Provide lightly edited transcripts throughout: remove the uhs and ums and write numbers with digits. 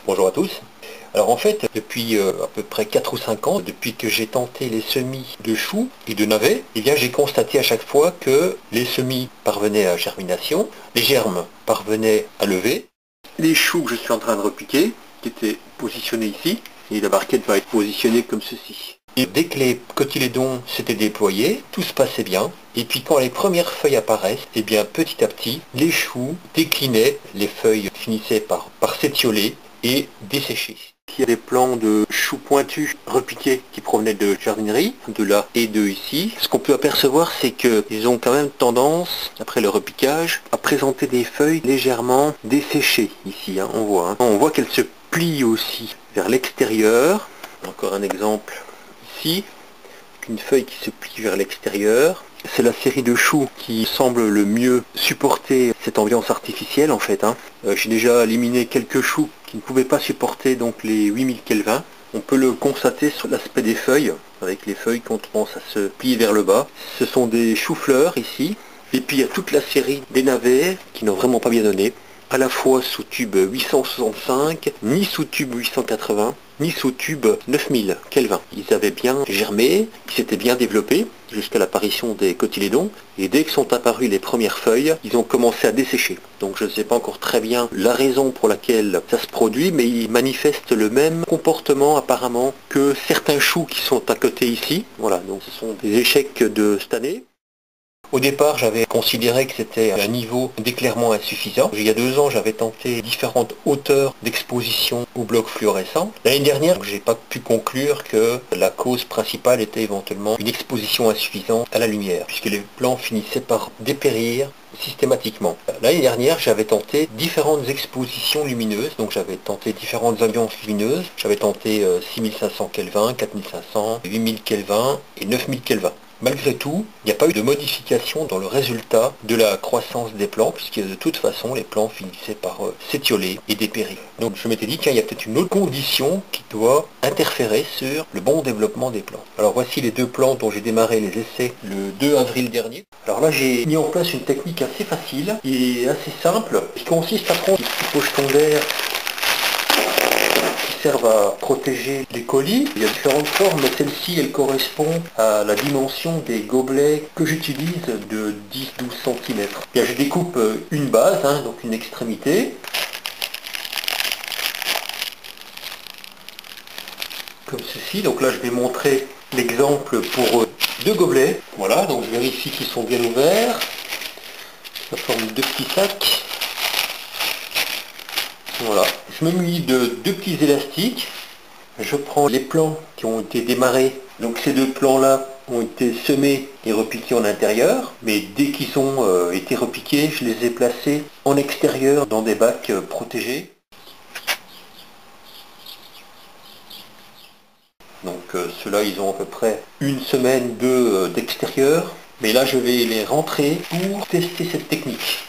Bonjour à tous. Alors en fait, depuis à peu près 4 ou 5 ans, depuis que j'ai tenté les semis de choux et de navets, eh bien j'ai constaté à chaque fois que les semis parvenaient à germination, les germes parvenaient à lever, les choux que je suis en train de repiquer, qui étaient positionnés ici, et la barquette va être positionnée comme ceci. Et dès que les cotylédons s'étaient déployés, tout se passait bien. Et puis quand les premières feuilles apparaissent, eh bien petit à petit, les choux déclinaient, les feuilles finissaient par s'étioler et dessécher. Il y a des plants de choux pointus repiqués qui provenaient de jardinerie, de là et de ici. Ce qu'on peut apercevoir, c'est qu'ils ont quand même tendance, après le repiquage, à présenter des feuilles légèrement desséchées ici, hein, on voit. Hein. On voit qu'elles se plient aussi vers l'extérieur. Encore un exemple ici, une feuille qui se plie vers l'extérieur. C'est la série de choux qui semble le mieux supporter cette ambiance artificielle en fait. Hein. J'ai déjà éliminé quelques choux qui ne pouvaient pas supporter donc les 8000 Kelvin. On peut le constater sur l'aspect des feuilles, avec les feuilles qui ont tendance à se plier vers le bas. Ce sont des choux-fleurs ici. Et puis il y a toute la série des navets qui n'ont vraiment pas bien donné, à la fois sous tube 865, ni sous tube 880, ni sous tube 9000 Kelvin. Ils avaient bien germé, ils s'étaient bien développés jusqu'à l'apparition des cotylédons, et dès que sont apparues les premières feuilles, ils ont commencé à dessécher. Donc je ne sais pas encore très bien la raison pour laquelle ça se produit, mais ils manifestent le même comportement apparemment que certains choux qui sont à côté ici. Voilà, donc ce sont des échecs de cette année. Au départ, j'avais considéré que c'était un niveau d'éclairement insuffisant. Il y a 2 ans, j'avais tenté différentes hauteurs d'exposition au bloc fluorescent. L'année dernière, j'ai pas pu conclure que la cause principale était éventuellement une exposition insuffisante à la lumière, puisque les plants finissaient par dépérir systématiquement. L'année dernière, j'avais tenté différentes expositions lumineuses, donc j'avais tenté différentes ambiances lumineuses. J'avais tenté 6500 Kelvin, 4500, 8000 Kelvin et 9000 Kelvin. Malgré tout, il n'y a pas eu de modification dans le résultat de la croissance des plants, puisque de toute façon, les plants finissaient par s'étioler et dépérir. Donc je m'étais dit, tiens, il y a peut-être une autre condition qui doit interférer sur le bon développement des plants. Alors voici les 2 plants dont j'ai démarré les essais le 2 avril dernier. Alors là, j'ai mis en place une technique assez facile et assez simple, qui consiste à prendre des petits pochetons d'air servent à protéger les colis. Il y a différentes formes, mais celle-ci, elle correspond à la dimension des gobelets que j'utilise de 10-12 cm. Bien, je découpe une base, hein, donc une extrémité, comme ceci. Donc là, je vais montrer l'exemple pour 2 gobelets. Voilà, donc je vérifie qu'ils sont bien ouverts. Ça forme 2 petits sacs. Voilà, je me munis de 2 petits élastiques. Je prends les plants qui ont été démarrés. Donc ces 2 plants-là ont été semés et repiqués en intérieur. Mais dès qu'ils ont été repiqués, je les ai placés en extérieur dans des bacs protégés. Donc ceux-là, ils ont à peu près une semaine d'extérieur. Mais là, je vais les rentrer pour tester cette technique.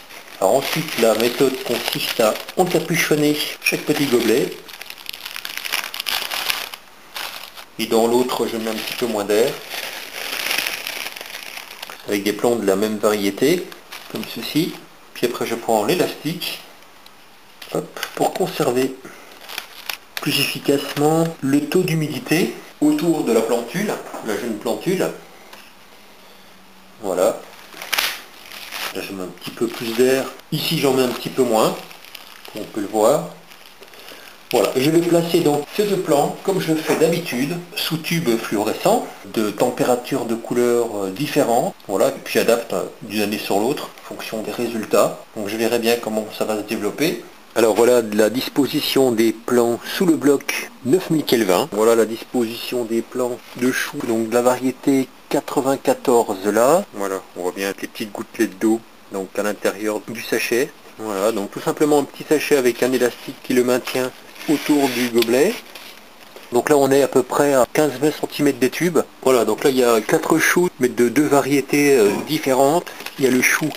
Alors ensuite, la méthode consiste à encapuchonner chaque petit gobelet. Et dans l'autre, je mets un petit peu moins d'air. Avec des plants de la même variété, comme ceci. Puis après, je prends l'élastique pour conserver plus efficacement le taux d'humidité autour de la plantule, la jeune plantule. Voilà. Là, je mets un petit peu plus d'air. Ici, j'en mets un petit peu moins. On peut le voir. Voilà, je vais placer donc ces 2 plants, comme je le fais d'habitude, sous tube fluorescent, de températures de couleurs différentes. Voilà, et puis j'adapte d'une année sur l'autre, en fonction des résultats. Donc je verrai bien comment ça va se développer. Alors voilà la disposition des plants sous le bloc 9000 Kelvin. Voilà la disposition des plants de choux, donc de la variété 94 là. Voilà, on voit bien les petites gouttelettes d'eau donc à l'intérieur du sachet. Voilà, donc tout simplement un petit sachet avec un élastique qui le maintient autour du gobelet. Donc là on est à peu près à 15-20 cm des tubes. Voilà, donc là il y a 4 choux, mais de 2 variétés différentes. Il y a le chou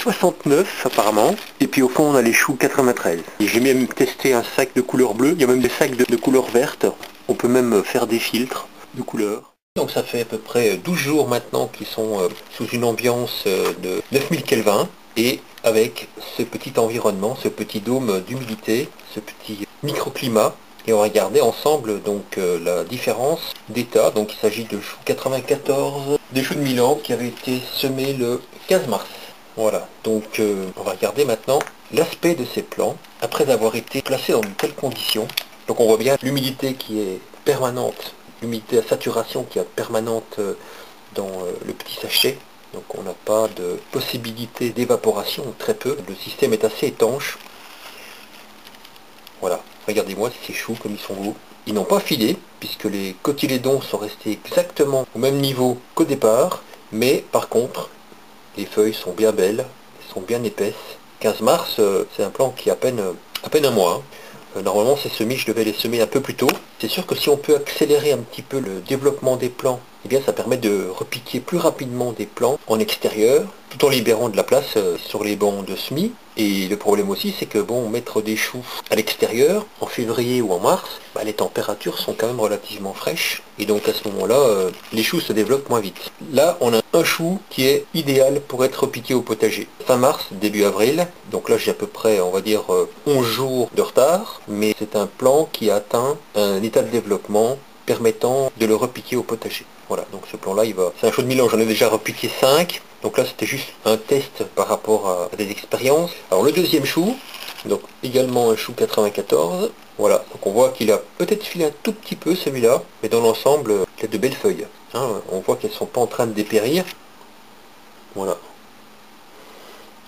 69 apparemment, et puis au fond on a les choux 93. Et j'ai même testé un sac de couleur bleue, il y a même des sacs de couleur verte. On peut même faire des filtres de couleur. Donc ça fait à peu près 12 jours maintenant qu'ils sont sous une ambiance de 9000 Kelvin, et avec ce petit environnement, ce petit dôme d'humidité, ce petit microclimat. Et on va regarder ensemble donc la différence d'état. Donc il s'agit de choux 94, des choux de Milan qui avaient été semés le 15 mars. Voilà, donc on va regarder maintenant l'aspect de ces plants après avoir été placés dans de telles conditions. Donc on voit bien l'humidité qui est permanente, l'humidité à saturation qui est permanente dans le petit sachet. Donc on n'a pas de possibilité d'évaporation, très peu. Le système est assez étanche. Voilà, regardez-moi ces choux comme ils sont beaux. Ils n'ont pas filé, puisque les cotylédons sont restés exactement au même niveau qu'au départ, mais par contre, les feuilles sont bien belles, elles sont bien épaisses. 15 mars, c'est un plant qui a à peine un mois. Normalement, ces semis, je devais les semer un peu plus tôt. C'est sûr que si on peut accélérer un petit peu le développement des plants, eh bien, ça permet de repiquer plus rapidement des plants en extérieur, tout en libérant de la place sur les bancs de semis. Et le problème aussi, c'est que bon, mettre des choux à l'extérieur, en février ou en mars, bah, les températures sont quand même relativement fraîches. Et donc à ce moment-là, les choux se développent moins vite. Là, on a un chou qui est idéal pour être repiqué au potager. Fin mars, début avril. Donc là, j'ai à peu près, on va dire, 11 jours de retard. Mais c'est un plant qui a atteint un état de développement permettant de le repiquer au potager. Voilà, donc ce plan-là, c'est un chou de Milan, j'en ai déjà repiqué 5. Donc là, c'était juste un test par rapport à des expériences. Alors le deuxième chou, donc également un chou 94. Voilà, donc on voit qu'il a peut-être filé un tout petit peu celui-là, mais dans l'ensemble, il a de belles feuilles. Hein, on voit qu'elles ne sont pas en train de dépérir. Voilà.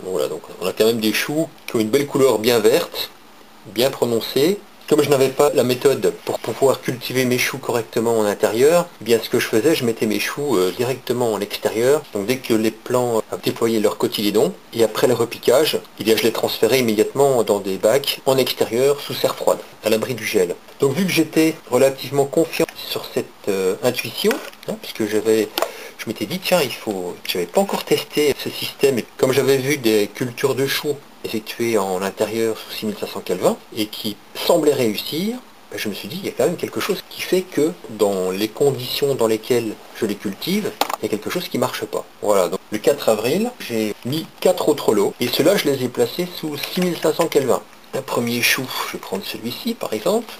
Voilà, donc on a quand même des choux qui ont une belle couleur bien verte, bien prononcée. Comme je n'avais pas la méthode pour pouvoir cultiver mes choux correctement en intérieur, eh bien ce que je faisais, je mettais mes choux directement en extérieur. Donc dès que les plants déployaient leur cotylédon, et après le repiquage, eh bien je les transférais immédiatement dans des bacs en extérieur sous serre froide, à l'abri du gel. Donc vu que j'étais relativement confiant sur cette intuition, hein, puisque je m'étais dit tiens, je n'avais pas encore testé ce système, et comme j'avais vu des cultures de choux effectué en intérieur sous 6500 Kelvin et qui semblait réussir, ben je me suis dit il y a quand même quelque chose qui fait que dans les conditions dans lesquelles je les cultive, il y a quelque chose qui ne marche pas. Voilà, donc le 4 avril, j'ai mis 4 autres lots et ceux-là je les ai placés sous 6500 Kelvin. Un premier chou, je vais prendre celui-ci par exemple.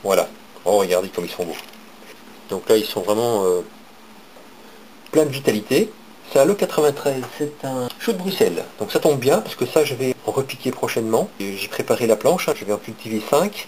Voilà, oh regardez comme ils sont beaux. Donc là ils sont vraiment plein de vitalité. C'est un lot 93, c'est un chou de Bruxelles. Donc ça tombe bien, parce que ça je vais en repiquer prochainement. J'ai préparé la planche, hein, je vais en cultiver 5,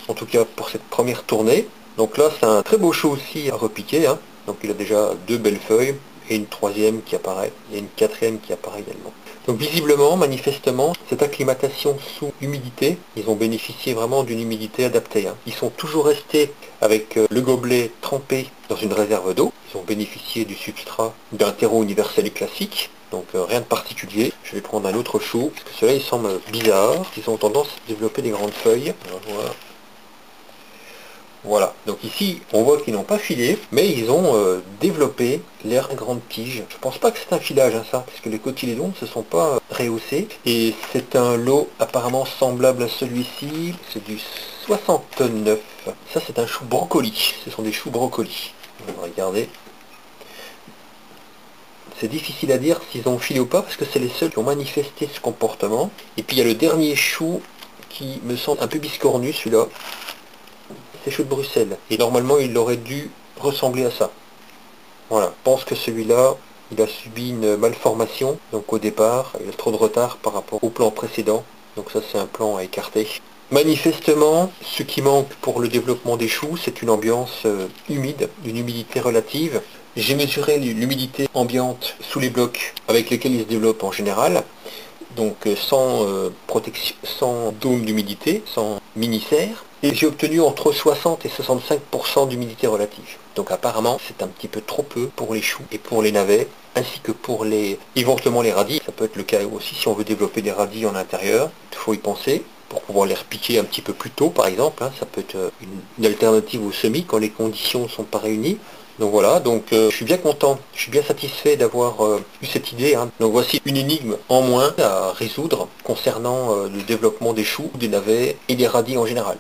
en tout cas pour cette première tournée. Donc là c'est un très beau chou aussi à repiquer. Hein. Donc il a déjà 2 belles feuilles, et une troisième qui apparaît, et une quatrième qui apparaît également. Donc visiblement, manifestement, cette acclimatation sous humidité, ils ont bénéficié vraiment d'une humidité adaptée. Hein. Ils sont toujours restés avec le gobelet trempé dans une réserve d'eau. Ils ont bénéficié du substrat d'un terreau universel et classique. Donc rien de particulier. Je vais prendre un autre chou, parce que ceux-là ils semblent bizarres. Ils ont tendance à développer des grandes feuilles. Voilà, donc ici on voit qu'ils n'ont pas filé, mais ils ont développé l'air grande tige. Je pense pas que c'est un filage, hein, ça, parce que les cotylédons ne se sont pas rehaussés. Et c'est un lot apparemment semblable à celui-ci, c'est du 69. Ça c'est un chou brocoli, ce sont des choux brocolis. On va regarder. C'est difficile à dire s'ils ont filé ou pas, parce que c'est les seuls qui ont manifesté ce comportement. Et puis il y a le dernier chou qui me semble un peu biscornu, celui-là. C'est chou de Bruxelles. Et normalement, il aurait dû ressembler à ça. Voilà. Je pense que celui-là, il a subi une malformation. Donc au départ, il a trop de retard par rapport au plan précédent. Donc ça, c'est un plan à écarter. Manifestement, ce qui manque pour le développement des choux, c'est une ambiance humide, une humidité relative. J'ai mesuré l'humidité ambiante sous les blocs avec lesquels ils se développent en général. Donc sans protection, sans dôme d'humidité, sans mini-serre. Et j'ai obtenu entre 60 et 65% d'humidité relative. Donc apparemment, c'est un petit peu trop peu pour les choux et pour les navets, ainsi que pour éventuellement les radis. Ça peut être le cas aussi si on veut développer des radis en intérieur. Il faut y penser pour pouvoir les repiquer un petit peu plus tôt, par exemple. Hein. Ça peut être une alternative au semis quand les conditions ne sont pas réunies. Donc voilà, donc je suis bien content, je suis bien satisfait d'avoir eu cette idée. Hein. Donc voici une énigme en moins à résoudre concernant le développement des choux, des navets et des radis en général.